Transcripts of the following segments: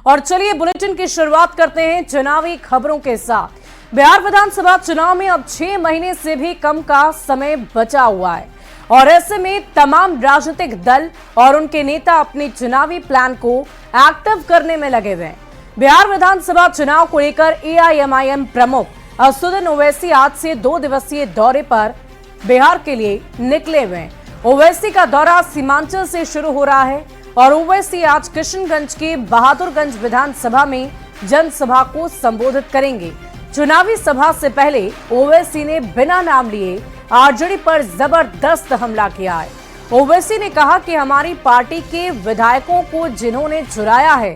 और चलिए बुलेटिन की शुरुआत करते हैं चुनावी खबरों के साथ। बिहार विधानसभा चुनाव में अब 6 महीने से भी कम का समय बचा हुआ है और ऐसे में तमाम राजनीतिक दल और उनके नेता अपने चुनावी प्लान को एक्टिव करने में लगे हुए हैं। बिहार विधानसभा चुनाव को लेकर एआईएमआईएम प्रमुख असदुद्दीन ओवैसी आज से 2 दिवसीय दौरे पर बिहार के लिए निकले हुए हैं। ओवैसी का दौरा सीमांचल से शुरू हो रहा है और ओवैसी आज किशनगंज के बहादुरगंज विधानसभा में जनसभा को संबोधित करेंगे। चुनावी सभा से पहले ओवैसी ने बिना नाम लिए आरजेडी पर जबरदस्त हमला किया है। ओवैसी ने कहा कि हमारी पार्टी के विधायकों को जिन्होंने चुराया है,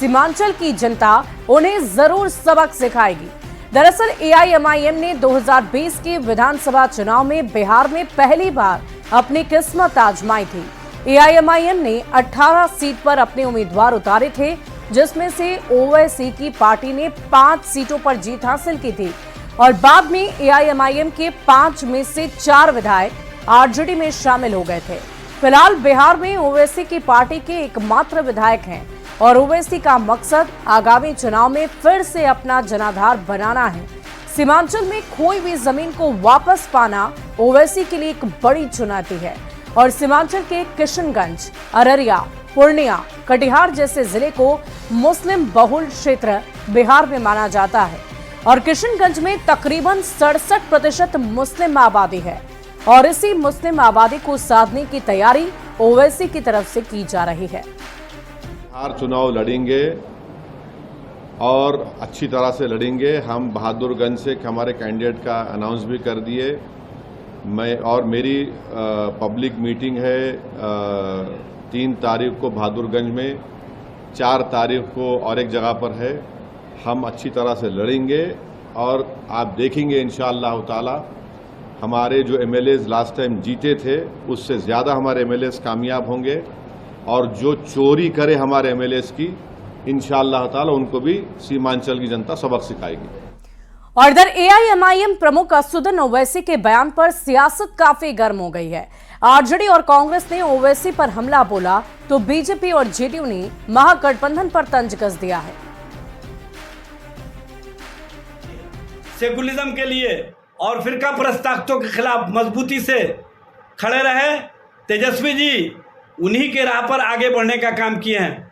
सीमांचल की जनता उन्हें जरूर सबक सिखाएगी। दरअसल एआईएमआईएम ने 2020 के विधानसभा चुनाव में बिहार में पहली बार अपनी किस्मत आजमाई थी। एआईएमआईएम ने 18 सीट पर अपने उम्मीदवार उतारे थे, जिसमें से ओवैसी की पार्टी ने 5 सीटों पर जीत हासिल की थी और बाद में एआईएमआईएम के 5 में से 4 विधायक आरजेडी में शामिल हो गए थे। फिलहाल बिहार में ओवैसी की पार्टी के एकमात्र विधायक हैं और ओवैसी का मकसद आगामी चुनाव में फिर से अपना जनाधार बनाना है। सीमांचल में खोई हुई जमीन को वापस पाना ओवैसी के लिए एक बड़ी चुनौती है और सीमांचल के किशनगंज, अररिया, पूर्णिया, कटिहार जैसे जिले को मुस्लिम बहुल क्षेत्र बिहार में माना जाता है और किशनगंज में तकरीबन 67% मुस्लिम आबादी है और इसी मुस्लिम आबादी को साधने की तैयारी ओवैसी की तरफ से की जा रही है। बिहार चुनाव लड़ेंगे और अच्छी तरह से लड़ेंगे। हम बहादुरगंज से हमारे कैंडिडेट का अनाउंस भी कर दिए। मेरी पब्लिक मीटिंग है 3 तारीख को बहादुरगंज में, 4 तारीख को और एक जगह पर है। हम अच्छी तरह से लड़ेंगे और आप देखेंगे इंशाअल्लाह ताला हमारे जो एमएलएज लास्ट टाइम जीते थे उससे ज़्यादा हमारे एमएलएज कामयाब होंगे और जो चोरी करे हमारे एमएलएज की इंशाअल्लाह ताला उनको भी सीमांचल की जनता सबक सिखाएगी। और इधर एआईएमआईएम प्रमुख असदुद्दीन ओवैसी के बयान पर सियासत काफी गर्म हो गई है। आरजेडी और कांग्रेस ने ओवैसी पर हमला बोला तो बीजेपी और जेडीयू ने महागठबंधन पर तंज कस दिया है। सेकुलरिज्म के लिए और फिरका परस्त ताकतों के खिलाफ मजबूती से खड़े रहे। तेजस्वी जी उन्हीं के राह पर आगे बढ़ने का काम किए हैं।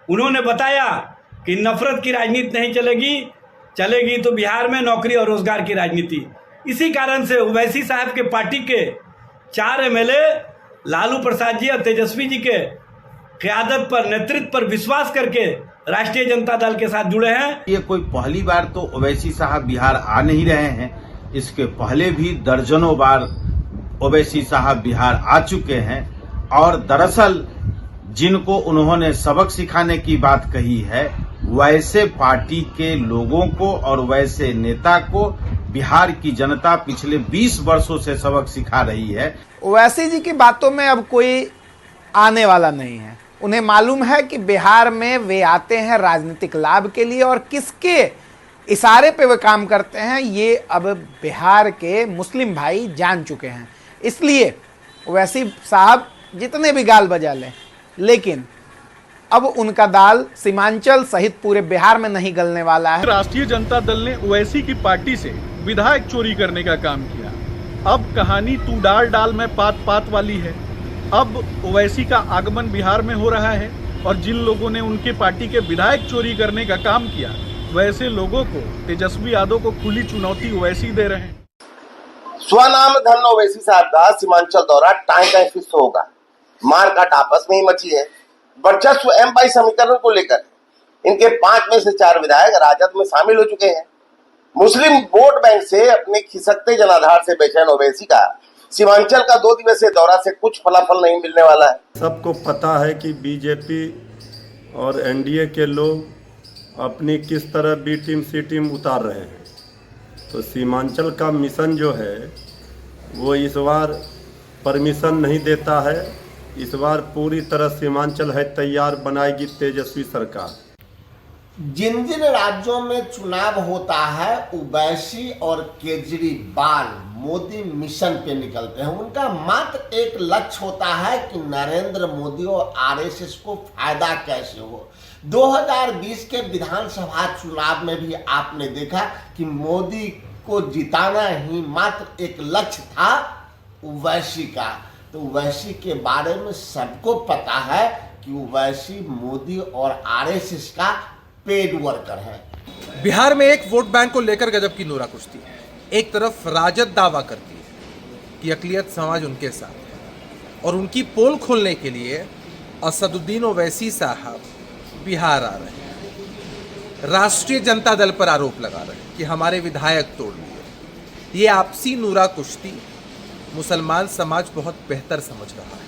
उन्होंने बताया कि नफरत की राजनीति नहीं चलेगी तो बिहार में नौकरी और रोजगार की राजनीति। इसी कारण से ओवैसी साहब के पार्टी के 4 एमएलए लालू प्रसाद जी और तेजस्वी जी के क़यादत पर, नेतृत्व पर विश्वास करके राष्ट्रीय जनता दल के साथ जुड़े हैं। ये कोई पहली बार तो ओवैसी साहब बिहार आ नहीं रहे हैं, इसके पहले भी दर्जनों बार ओवैसी साहब बिहार आ चुके हैं और दरअसल जिनको उन्होंने सबक सिखाने की बात कही है वैसे पार्टी के लोगों को और वैसे नेता को बिहार की जनता पिछले 20 वर्षों से सबक सिखा रही है। ओवैसी जी की बातों में अब कोई आने वाला नहीं है। उन्हें मालूम है कि बिहार में वे आते हैं राजनीतिक लाभ के लिए और किसके इशारे पे वे काम करते हैं ये अब बिहार के मुस्लिम भाई जान चुके हैं। इसलिए ओवैसी साहब जितने भी गाल बजा लें, लेकिन अब उनका दाल सीमांचल सहित पूरे बिहार में नहीं गलने वाला है। राष्ट्रीय जनता दल ने ओवैसी की पार्टी से विधायक चोरी करने का काम किया। अब कहानी तू डाल में पात वाली है। अब ओवैसी का आगमन बिहार में हो रहा है और जिन लोगों ने उनके पार्टी के विधायक चोरी करने का काम किया वैसे लोगों को तेजस्वी यादव को खुली चुनौती ओवैसी दे रहे हैं। स्वनाम धन ओवैसी साहब का सीमांचल दौरा टाइम फिक्स होगा। मारकाट आपस में ही मची है। वर्चस्व एम-22 समीकरण को लेकर इनके 5 में से 4 विधायक राजद में शामिल हो चुके हैं। मुस्लिम वोट बैंक से अपने खिसकते जनाधार से बेचैन ओवैसी का सीमांचल का 2 दिवसीय दौरा से कुछ फलाफल नहीं मिलने वाला है। सबको पता है कि बीजेपी और एनडीए के लोग अपनी किस तरह बी टीम सी टीम उतार रहे हैं, तो सीमांचल का मिशन जो है वो इस बार परमिशन नहीं देता है। इस बार पूरी तरह सीमांचल है तैयार बनाएगी तेजस्वी सरकार। जिन जिन राज्यों में चुनाव होता है ओवैसी और केजरीवाल मोदी मिशन पे निकलते हैं। उनका मात्र एक लक्ष्य होता है कि नरेंद्र मोदी और आरएसएस को फायदा कैसे हो। 2020 के विधानसभा चुनाव में भी आपने देखा कि मोदी को जिताना ही मात्र एक लक्ष्य था ओवैसी का। तो ओवैसी के बारे में सबको पता है कि ओवैसी मोदी और आरएसएस का पेड वर्कर है। बिहार में एक वोट बैंक को लेकर गजब की नोरा कुश्ती है। एक तरफ राजद दावा करती है कि अक़लियत समाज उनके साथ है और उनकी पोल खोलने के लिए असदुद्दीन ओवैसी साहब बिहार आ रहे हैं। राष्ट्रीय जनता दल पर आरोप लगा रहे हैं कि हमारे विधायक तोड़ लिए। ये आपसी नूरा कुश्ती मुसलमान समाज बहुत बेहतर समझ रहा है।